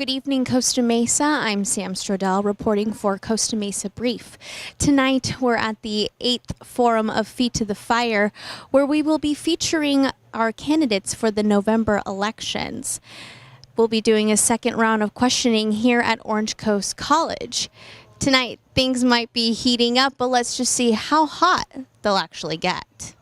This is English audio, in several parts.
Good evening, Costa Mesa. I'm Sam Strodell reporting for Costa Mesa Brief. Tonight, we're at the 8th Forum of Feet to the Fire, where we will be featuring our candidates for the November elections. We'll be doing a second round of questioning here at Orange Coast College. Tonight, things might be heating up, but let's just see how hot they'll actually get.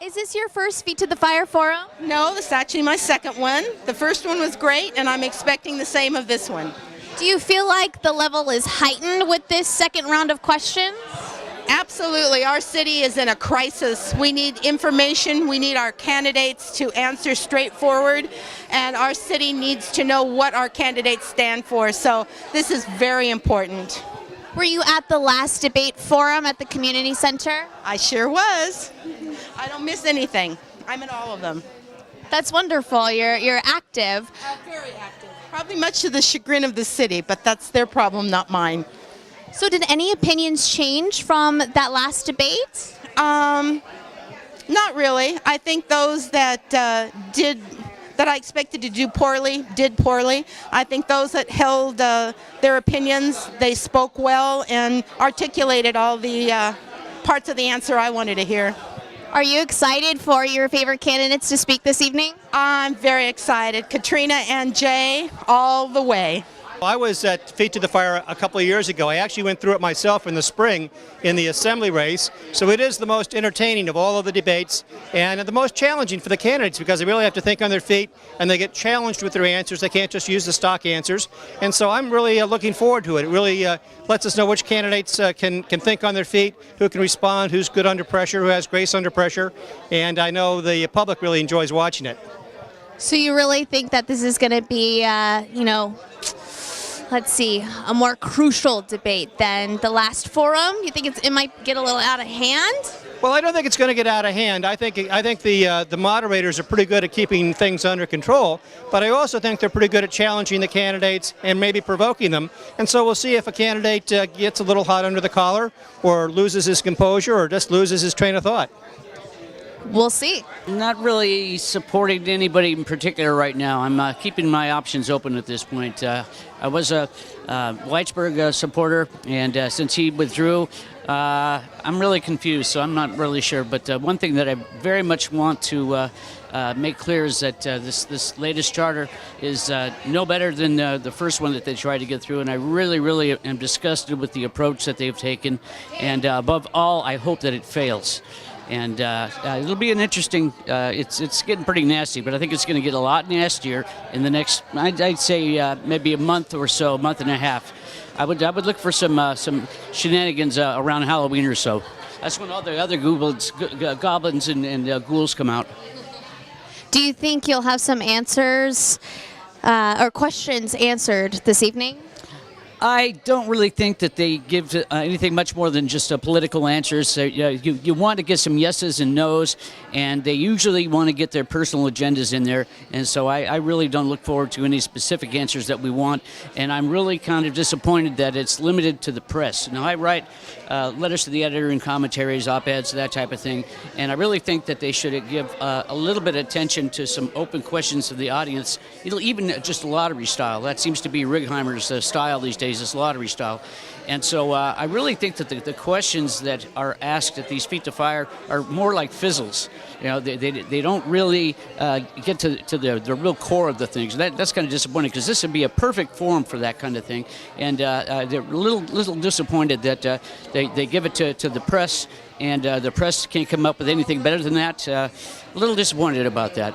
Is this your first Feet to the Fire forum? No, this is actually my second one. The first one was great, and I'm expecting the same of this one. Do you feel like the level is heightened with this second round of questions? Absolutely. Our city is in a crisis. We need information. We need our candidates to answer straightforward, and our city needs to know what our candidates stand for. So this is very important. Were you at the last debate forum at the community center? I sure was. I don't miss anything. I'm at all of them. That's wonderful. You're active. Very active. Probably much to the chagrin of the city, but that's their problem, not mine. So did any opinions change from that last debate? Not really. I think those that that I expected to do poorly, did poorly. I think those that held their opinions, they spoke well and articulated all the parts of the answer I wanted to hear. Are you excited for your favorite candidates to speak this evening? I'm very excited. Katrina and Jay, all the way. I was at Feet to the Fire a couple of years ago. I actually went through it myself in the spring in the assembly race. So it is the most entertaining of all of the debates and the most challenging for the candidates because they really have to think on their feet and they get challenged with their answers. They can't just use the stock answers. And so I'm really looking forward to it. It really lets us know which candidates can think on their feet, who can respond, who's good under pressure, who has grace under pressure. And I know the public really enjoys watching it. So you really think that this is going to be, let's see, a more crucial debate than the last forum? You think it might get a little out of hand? Well, I don't think it's going to get out of hand. I think the moderators are pretty good at keeping things under control, but I also think they're pretty good at challenging the candidates and maybe provoking them. And so we'll see if a candidate gets a little hot under the collar or loses his composure or just loses his train of thought. We'll see. Not really supporting anybody in particular right now. I'm keeping my options open at this point. I was a Whitesburg supporter, and since he withdrew, I'm really confused, so I'm not really sure. But one thing that I very much want to make clear is that this latest charter is no better than the first one that they tried to get through, and I really am disgusted with the approach that they've taken, and above all, I hope that it fails. And it'll be an interesting. It's getting pretty nasty, but I think it's going to get a lot nastier in the next. I'd say maybe a month or so, a month and a half. I would look for some shenanigans around Halloween or so. That's when all the other goblins and ghouls come out. Do you think you'll have some answers or questions answered this evening? I don't really think that they give anything much more than just political answers. So, you want to get some yeses and nos, and they usually want to get their personal agendas in there. And so I really don't look forward to any specific answers that we want. And I'm really kind of disappointed that it's limited to the press. Now, I write letters to the editor and commentaries, op-eds, that type of thing. And I really think that they should give a little bit of attention to some open questions to the audience, even just lottery style. That seems to be Righeimer's style these days. This lottery style. And so I really think that the questions that are asked at these Feet to Fire are more like fizzles. They don't really get to the real core of the things. That's kind of disappointing, because this would be a perfect forum for that kind of thing. And they're a little disappointed that they give it to the press, and the press can't come up with anything better than that. A little disappointed about that.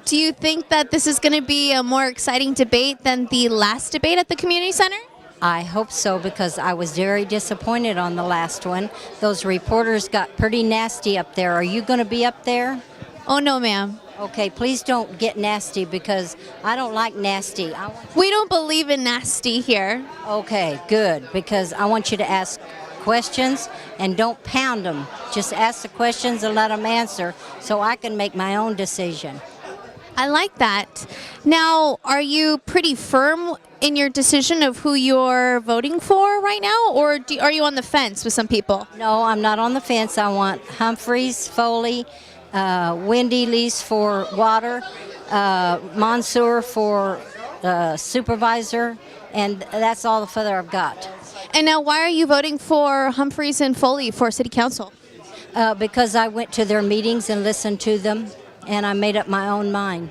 Do you think that this is going to be a more exciting debate than the last debate at the community center? I hope so, because I was very disappointed on the last one. Those reporters got pretty nasty up there. Are you going to be up there? Oh, no, ma'am. Okay, please don't get nasty, because I don't like nasty. We don't believe in nasty here. Okay, good, because I want you to ask questions and don't pound them. Just ask the questions and let them answer so I can make my own decision. I like that. Now, are you pretty firm in your decision of who you're voting for right now, or are you on the fence with some people? No, I'm not on the fence. I want Humphreys, Foley, Wendy Lease for water, Mansour for supervisor, and that's all the further I've got. And now, why are you voting for Humphreys and Foley for city council? Because I went to their meetings and listened to them, and I made up my own mind.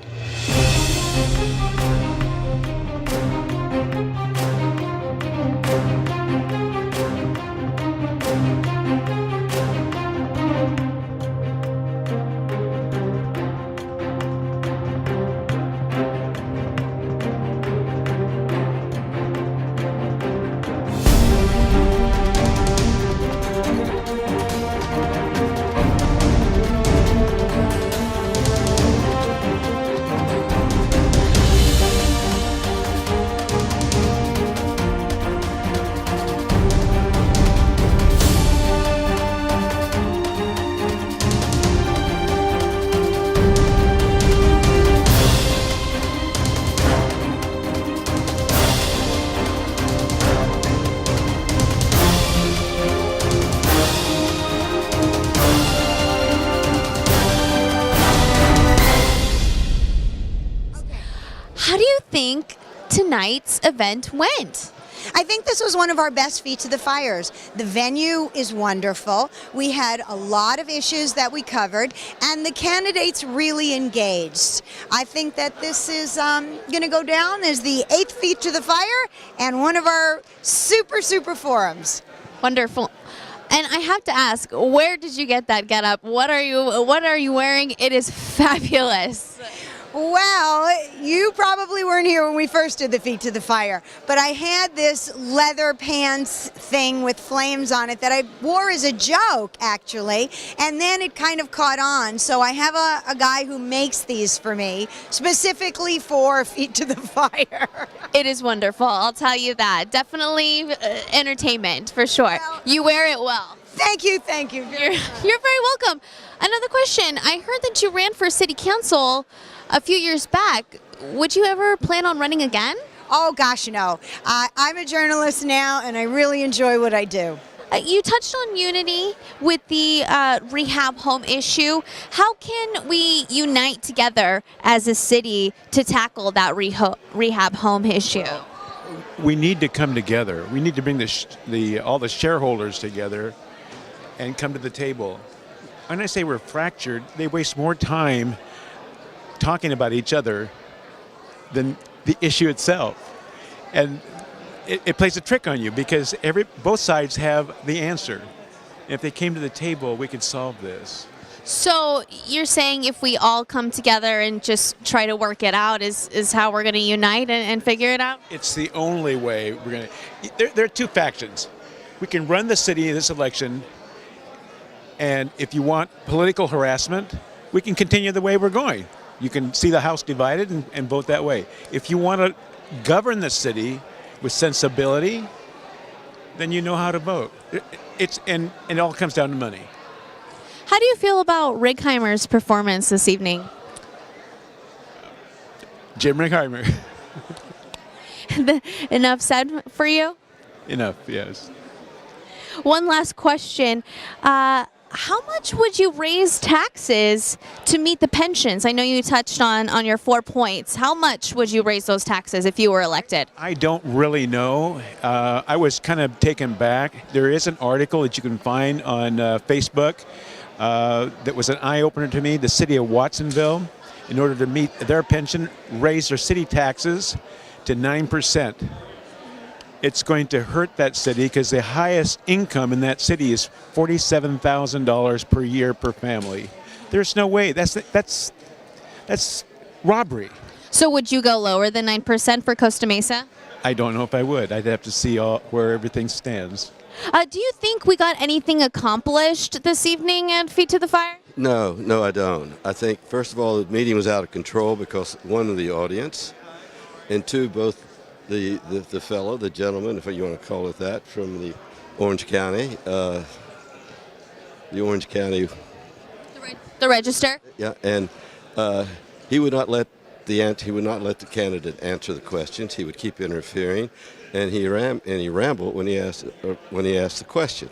How do you think tonight's event went? I think this was one of our best Feet to the Fires. The venue is wonderful. We had a lot of issues that we covered, and the candidates really engaged. I think that this is going to go down as the 8th Feet to the Fire and one of our super forums. Wonderful. And I have to ask, where did you get that getup? What are you wearing? It is fabulous. Well, you probably weren't here when we first did the Feet to the Fire, but I had this leather pants thing with flames on it that I wore as a joke, actually, and then it kind of caught on. So I have a guy who makes these for me, specifically for Feet to the Fire. It is wonderful, I'll tell you that. Definitely entertainment, for sure. Well, you wear it well. Thank you. You're very welcome. Another question. I heard that you ran for city council a few years back. Would you ever plan on running again? Oh, gosh, no. I'm a journalist now, and I really enjoy what I do. You touched on unity with the rehab home issue. How can we unite together as a city to tackle that rehab home issue? We need to come together. We need to bring all the shareholders together and come to the table. When I say we're fractured, they waste more time talking about each other than the issue itself. And it plays a trick on you, because both sides have the answer. If they came to the table, we could solve this. So you're saying if we all come together and just try to work it out is how we're going to unite and figure it out? It's the only way we're going to. There are two factions. We can run the city in this election, and if you want political harassment, we can continue the way we're going. You can see the House divided and vote that way. If you want to govern the city with sensibility, then you know how to vote. And it all comes down to money. How do you feel about Righeimer's performance this evening? Jim Righeimer. Enough said for you? Enough, yes. One last question. How much would you raise taxes to meet the pensions? I know you touched on your 4 points. How much would you raise those taxes if you were elected? I don't really know. I was kind of taken back. There is an article that you can find on Facebook that was an eye-opener to me. The city of Watsonville, in order to meet their pension, raised their city taxes to 9%. It's going to hurt that city because the highest income in that city is $47,000 per year per family. There's no way. That's robbery. So would you go lower than 9% for Costa Mesa? I don't know if I would. I'd have to see where everything stands. Do you think we got anything accomplished this evening at Feet to the Fire? No, I don't. I think, first of all, the meeting was out of control because, one, of the audience, and two, both the fellow, the gentleman, if you want to call it that, from the Orange County, the Register? Yeah, and he would not let the candidate answer the questions. He would keep interfering, and he rambled when he asked the question.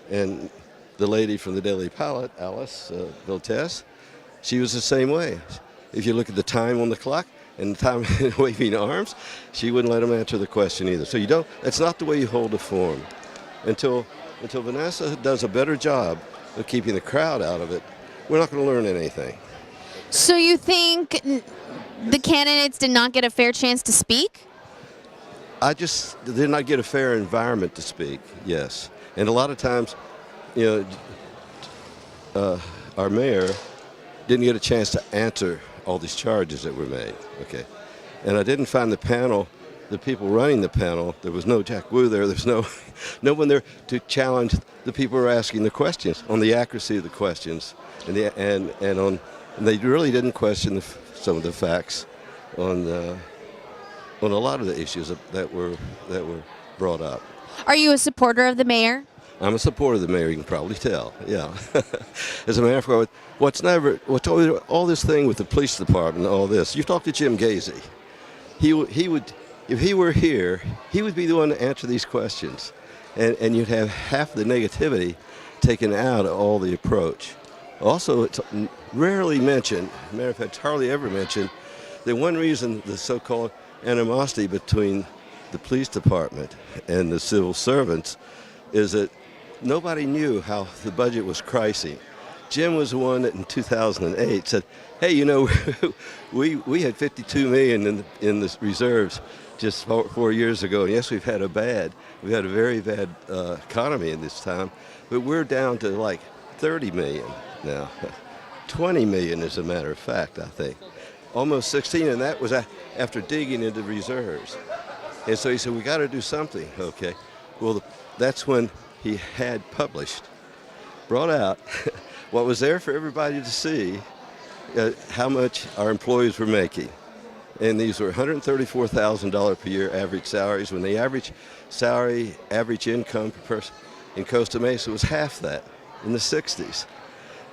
And the lady from the Daily Pilot, Alice Viltes, she was the same way. If you look at the time on the clock and the time waving arms, she wouldn't let him answer the question either. So that's not the way you hold a forum. Until Vanessa does a better job of keeping the crowd out of it, we're not going to learn anything. So you think the candidates did not get a fair chance to speak? I just did not get a fair environment to speak, yes. And a lot of times, our mayor didn't get a chance to answer all these charges that were made, okay? And I didn't find the people running the panel, there was no Jack Wu there, there's no one there to challenge the people who were asking the questions on the accuracy of the questions. And they really didn't question some of the facts on a lot of the issues that were brought up. Are you a supporter of the mayor? I'm a supporter of the mayor. You can probably tell. Yeah. As a matter of fact, what's all this thing with the police department, and all this. You talk to Jim Gazy. He would, if he were here, he would be the one to answer these questions, and you'd have half the negativity taken out of all the approach. Also, it's rarely mentioned. Matter of fact, it's hardly ever mentioned that one reason the so-called animosity between the police department and the civil servants is that nobody knew how the budget was cricing. Jim was the one that in 2008 said, hey, we had $52 million in the reserves just 4 years ago. And yes, we've had a very bad economy in this time, but we're down to like 30 million now. 20 million, as a matter of fact, I think. Almost 16, and that was after digging into reserves. And so he said, we got to do something, okay? Well, that's when he had brought out what was there for everybody to see, how much our employees were making. And these were $134,000 per year average salaries, when the average income per person in Costa Mesa was half that, in the 60s.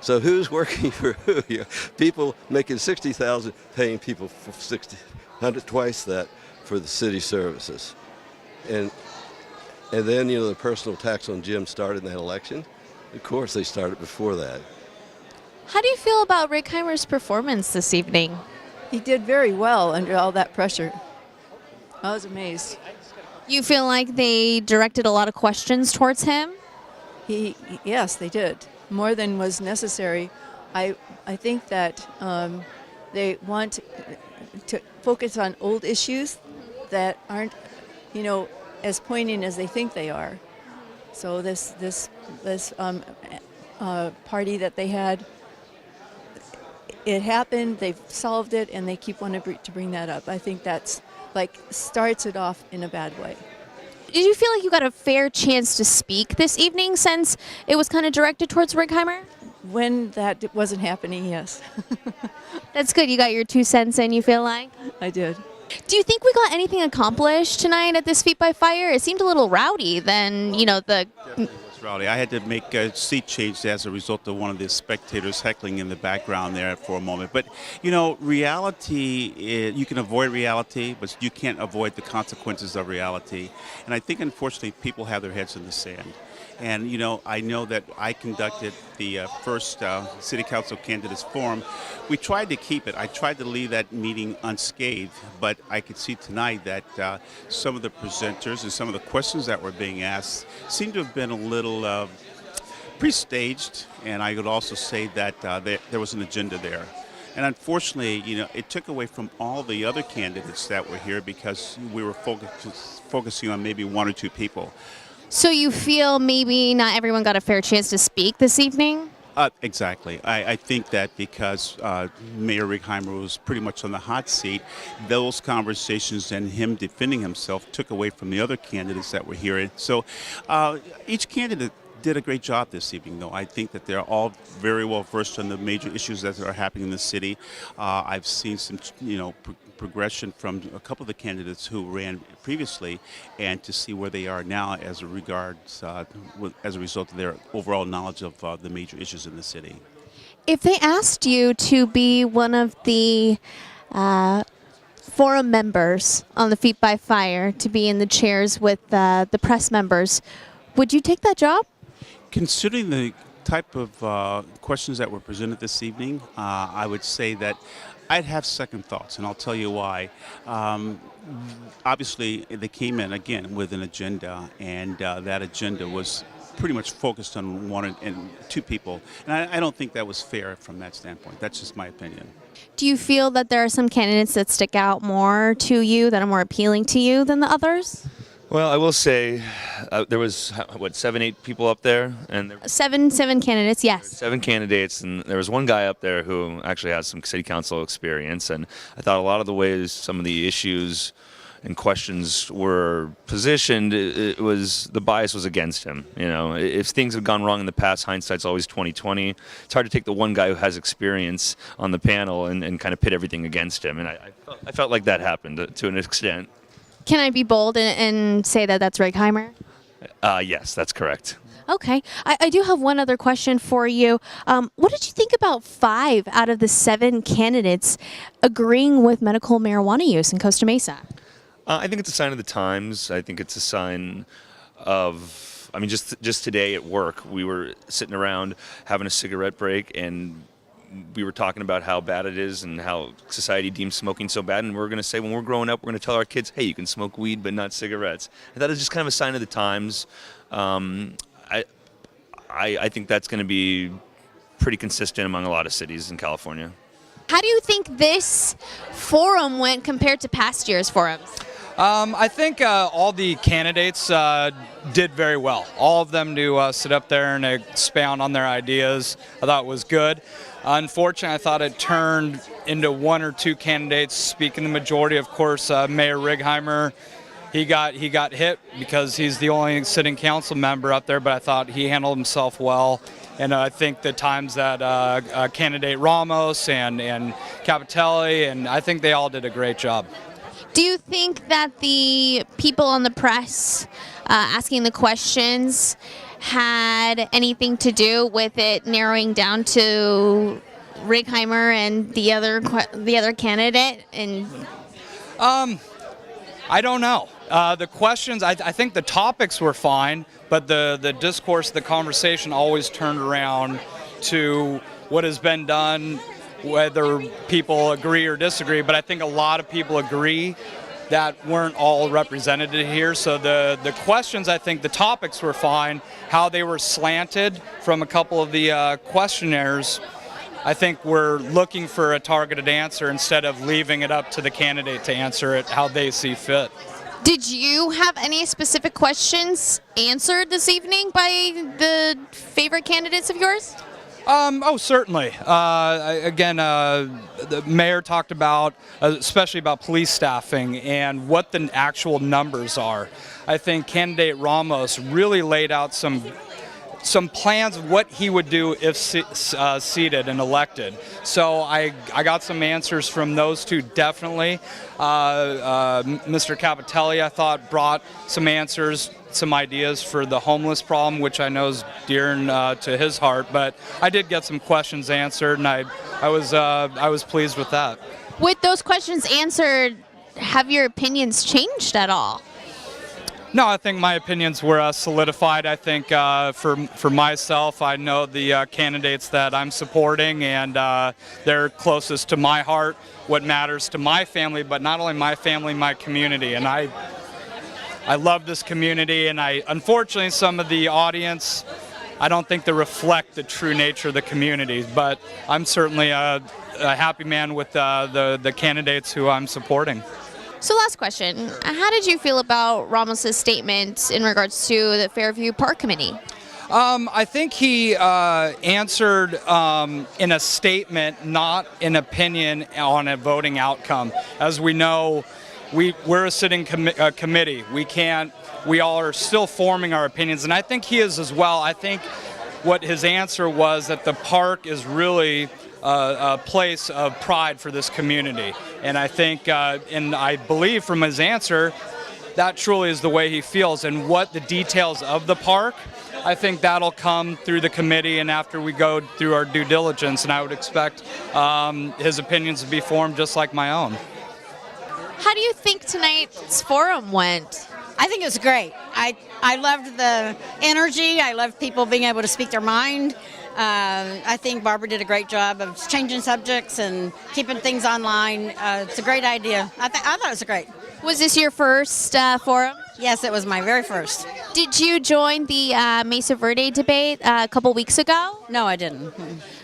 So who's working for who? People making $60,000, paying people for twice that for the city services. And then, the personal tax on Jim started in that election. Of course, they started before that. How do you feel about Righeimer's performance this evening? He did very well under all that pressure. I was amazed. You feel like they directed a lot of questions towards him? Yes, they did. More than was necessary. I think that they want to focus on old issues that aren't, as poignant as they think they are. So this party that they had it happened, they've solved it, and they keep wanting to bring that up. I think that's like starts it off in a bad way. Did you feel like you got a fair chance to speak this evening since it was kind of directed towards Rightheimer? When that wasn't happening, yes. That's good. You got your 2 cents in, you feel like? I did. Do you think we got anything accomplished tonight at this Feet by Fire? It seemed a little rowdy than, the... Rowdy. I had to make a seat change as a result of one of the spectators heckling in the background there for a moment. But, reality, you can avoid reality, but you can't avoid the consequences of reality. And I think, unfortunately, people have their heads in the sand. And, I know that I conducted the first City Council Candidates Forum. We tried to keep it. I tried to leave that meeting unscathed, but I could see tonight that some of the presenters and some of the questions that were being asked seemed to have been a little pre-staged, and I would also say that there was an agenda there. And unfortunately, it took away from all the other candidates that were here because we were focusing on maybe 1 or 2 people. So you feel maybe not everyone got a fair chance to speak this evening? Exactly. I think that because Mayor Rightheimer was pretty much on the hot seat, those conversations and him defending himself took away from the other candidates that were here. So each candidate did a great job this evening, though. I think that they're all very well versed on the major issues that are happening in the city. I've seen some, progression from a couple of the candidates who ran previously, and to see where they are now as a result of their overall knowledge of the major issues in the city. If they asked you to be one of the forum members on the Feet by Fire, to be in the chairs with the press members, would you take that job? Considering the type of questions that were presented this evening, I would say that I'd have second thoughts, and I'll tell you why. Obviously, they came in, again, with an agenda, and that agenda was pretty much focused on 1 and 2 people. And I don't think that was fair from that standpoint. That's just my opinion. Do you feel that there are some candidates that stick out more to you, that are more appealing to you than the others? Well, I will say there was, 7, 8 people up there? And there were Seven candidates, yes. 7 candidates, and there was one guy up there who actually has some city council experience, and I thought a lot of the ways some of the issues and questions were positioned, the bias was against him. If things have gone wrong in the past, hindsight's always 20/20. It's hard to take the one guy who has experience on the panel and kind of pit everything against him, and I felt like that happened to an extent. Can I be bold and say that that's Rightheimer? Yes, that's correct. Okay. I do have one other question for you. What did you think about 5 out of the 7 candidates agreeing with medical marijuana use in Costa Mesa? I think it's a sign of the times. I think it's a sign of, just today at work, we were sitting around having a cigarette break, and we were talking about how bad it is and how society deems smoking so bad, and we're going to say when we're growing up, we're going to tell our kids, hey, you can smoke weed but not cigarettes. And that is just kind of a sign of the times. I think that's going to be pretty consistent among a lot of cities in California. How do you think this forum went compared to past year's forums? I think all the candidates did very well. All of them to sit up there and expound on their ideas, I thought was good. Unfortunately, I thought it turned into 1 or 2 candidates speaking the majority. Of course, Mayor Rightheimer, he got hit because he's the only sitting council member up there, but I thought he handled himself well. And I think the times that candidate Ramos and Capitelli, and I think they all did a great job. Do you think that the people on the press asking the questions had anything to do with it narrowing down to Rightheimer and the other candidate? And I don't know. The questions, I think the topics were fine, but the discourse, the conversation always turned around to what has been done, whether people agree or disagree. But I think a lot of people agree that weren't all represented here. So the questions, I think the topics were fine. How they were slanted from a couple of the questionnaires, I think we're looking for a targeted answer instead of leaving it up to the candidate to answer it how they see fit. Did you have any specific questions answered this evening by the favorite candidates of yours? Oh, certainly. Again, the mayor talked about, especially about police staffing and what the actual numbers are. I think candidate Ramos really laid out some plans of what he would do if seated and elected. So I got some answers from those two, definitely. Mr. Capitelli, I thought, brought some answers, some ideas for the homeless problem, which I know is dear to his heart. But I did get some questions answered, and I was pleased with that. With those questions answered, have your opinions changed at all? No, I think my opinions were solidified. I think for myself, I know the candidates that I'm supporting, and they're closest to my heart, what matters to my family, but not only my family, my community. And I love this community, and unfortunately, some of the audience, I don't think they reflect the true nature of the community, but I'm certainly a happy man with the candidates who I'm supporting. So last question, how did you feel about Ramos's statement in regards to the Fairview Park Committee? I think he answered in a statement, not an opinion on a voting outcome. As we know, we're a sitting committee. We all are still forming our opinions, and I think he is as well. I think what his answer was that the park is really a place of pride for this community. And I think, and I believe from his answer, that truly is the way he feels. And what the details of the park, I think that'll come through the committee and after we go through our due diligence. And I would expect his opinions to be formed just like my own. How do you think tonight's forum went? I think it was great. I loved the energy. I loved people being able to speak their mind. I think Barbara did a great job of changing subjects and keeping things online. It's a great idea. I thought it was great. Was this your first forum? Yes, it was my very first. Did you join the Mesa Verde debate a couple weeks ago? No, I didn't.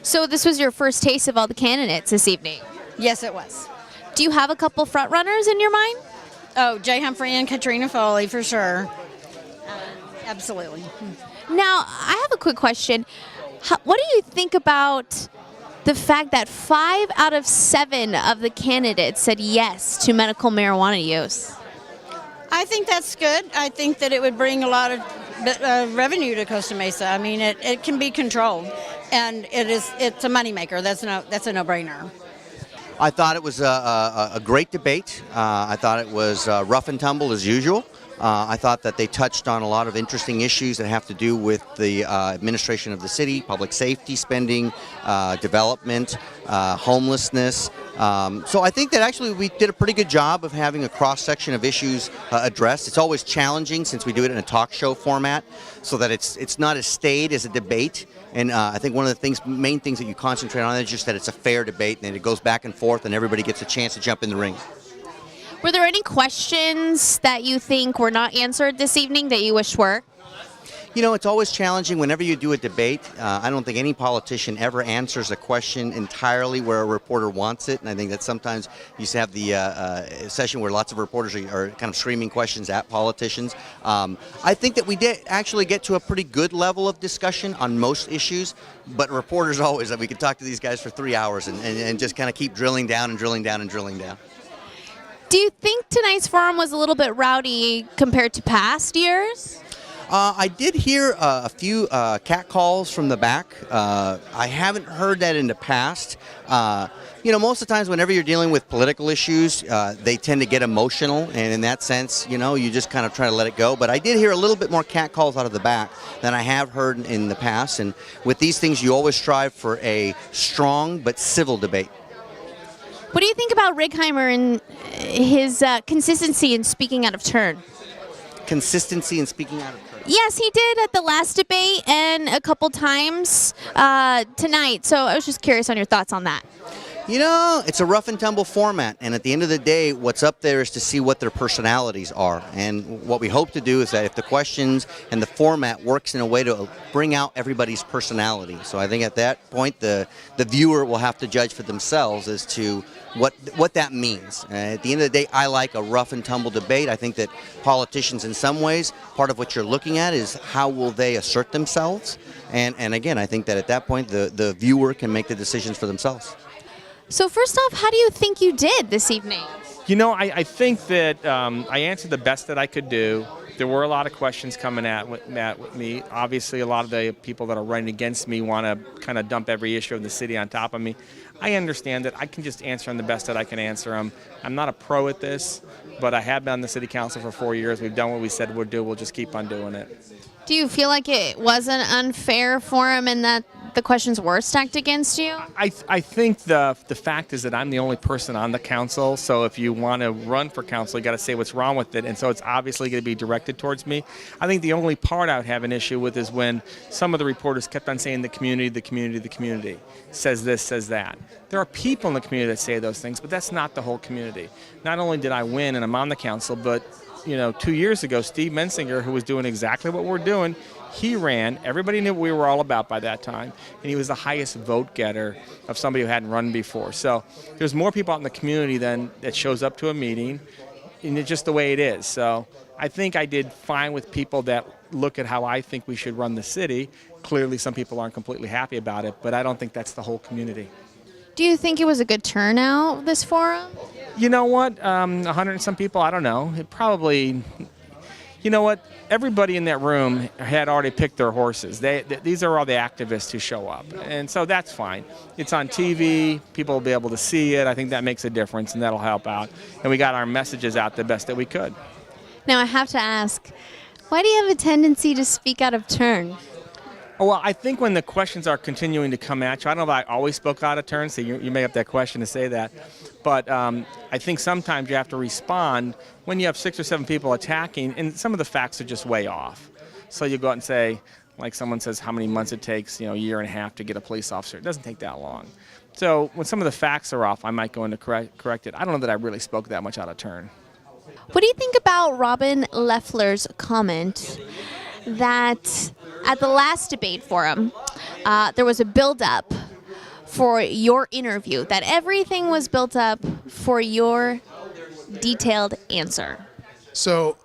So this was your first taste of all the candidates this evening? Yes, it was. Do you have a couple front runners in your mind? Oh, Jay Humphrey and Katrina Foley for sure. Absolutely. Now, I have a quick question. What do you think about the fact that 5 out of 7 of the candidates said yes to medical marijuana use? I think that's good. I think that it would bring a lot of revenue to Costa Mesa. I mean, it can be controlled, and it's a moneymaker. That's a no-brainer. I thought it was a great debate. I thought it was rough and tumble as usual. I thought that they touched on a lot of interesting issues that have to do with the administration of the city, public safety spending, development, homelessness. So I think that actually we did a pretty good job of having a cross-section of issues addressed. It's always challenging since we do it in a talk show format, so that it's not as staid as a debate. And I think one of the main things that you concentrate on is just that it's a fair debate and it goes back and forth and everybody gets a chance to jump in the ring. Were there any questions that you think were not answered this evening that you wish were? You know, it's always challenging whenever you do a debate. I don't think any politician ever answers a question entirely where a reporter wants it, and I think that sometimes you used to have the session where lots of reporters are kind of screaming questions at politicians. I think that we did actually get to a pretty good level of discussion on most issues, but reporters always, we could talk to these guys for 3 hours and just kind of keep drilling down and drilling down and drilling down. Do you think tonight's forum was a little bit rowdy compared to past years? I did hear a few cat calls from the back. I haven't heard that in the past. You know, most of the times whenever you're dealing with political issues, they tend to get emotional, and in that sense, you know, you just kind of try to let it go. But I did hear a little bit more cat calls out of the back than I have heard in the past. And with these things, you always strive for a strong but civil debate. What do you think about Righeimer and his consistency in speaking out of turn? Consistency in speaking out of turn? Yes, he did at the last debate and a couple times tonight. So I was just curious on your thoughts on that. You know, it's a rough and tumble format, and at the end of the day, what's up there is to see what their personalities are. And what we hope to do is that if the questions and the format works in a way to bring out everybody's personality. So I think at that point, the viewer will have to judge for themselves as to what that means. At the end of the day, I like a rough and tumble debate. I think that politicians, in some ways, part of what you're looking at is how will they assert themselves. And again, I think that at that point, the viewer can make the decisions for themselves. So first off, how do you think you did this evening? You know, I think that I answered the best that I could do. There were a lot of questions coming at with me. Obviously, a lot of the people that are running against me want to kind of dump every issue of the city on top of me. I understand that I can just answer them the best that I can answer them. I'm not a pro at this, but I have been on the city council for 4 years. We've done what we said we'd do. We'll just keep on doing it. Do you feel like it was an unfair forum and that the questions were stacked against you? I think the fact is that I'm the only person on the council, so if you want to run for council, you got to say what's wrong with it, and so it's obviously going to be directed towards me. I think the only part I would have an issue with is when some of the reporters kept on saying the community says this, says that. There are people in the community that say those things, but that's not the whole community. Not only did I win and I'm on the council, but 2 years ago, Steve Mensinger, who was doing exactly what we're doing, he ran. Everybody knew what we were all about by that time, and he was the highest vote getter of somebody who hadn't run before. So there's more people out in the community than that shows up to a meeting, and it's just the way it is. So I think I did fine with people that look at how I think we should run the city. Clearly, some people aren't completely happy about it, but I don't think that's the whole community. Do you think it was a good turnout, this forum? You know what? 100 and some people, I don't know. It probably, you know what? Everybody in that room had already picked their horses. These are all the activists who show up. And so that's fine. It's on TV. People will be able to see it. I think that makes a difference, and that'll help out. And we got our messages out the best that we could. Now, I have to ask, why do you have a tendency to speak out of turn? Well, I think when the questions are continuing to come at you, I don't know if I always spoke out of turn, so you make up that question to say that. But I think sometimes you have to respond when you have 6 or 7 people attacking, and some of the facts are just way off. So you go out and say, like someone says how many months it takes, a year and a half to get a police officer. It doesn't take that long. So when some of the facts are off, I might go in to correct it. I don't know that I really spoke that much out of turn. What do you think about Robin Loeffler's comment that at the last debate forum, there was a build-up for your interview, that everything was built up for your detailed answer? So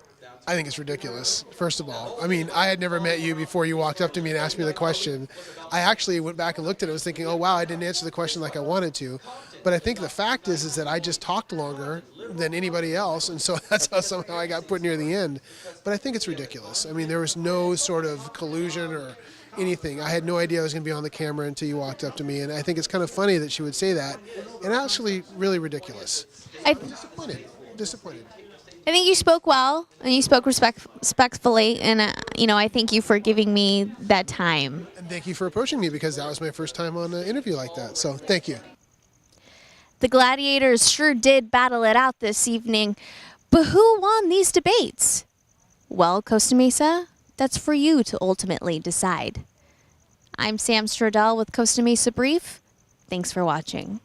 I think it's ridiculous, first of all. I mean, I had never met you before you walked up to me and asked me the question. I actually went back and looked at it and was thinking, oh, wow, I didn't answer the question like I wanted to. But I think the fact is that I just talked longer than anybody else, and so that's how somehow I got put near the end. But I think it's ridiculous. I mean, there was no sort of collusion or anything. I had no idea I was going to be on the camera until you walked up to me, and I think it's kind of funny that she would say that, and actually really ridiculous. I'm disappointed. I think you spoke well, and you spoke respectfully, and I thank you for giving me that time. And thank you for approaching me, because that was my first time on an interview like that, so thank you. The gladiators sure did battle it out this evening, but who won these debates? Well, Costa Mesa, that's for you to ultimately decide. I'm Sam Stradell with Costa Mesa Brief. Thanks for watching.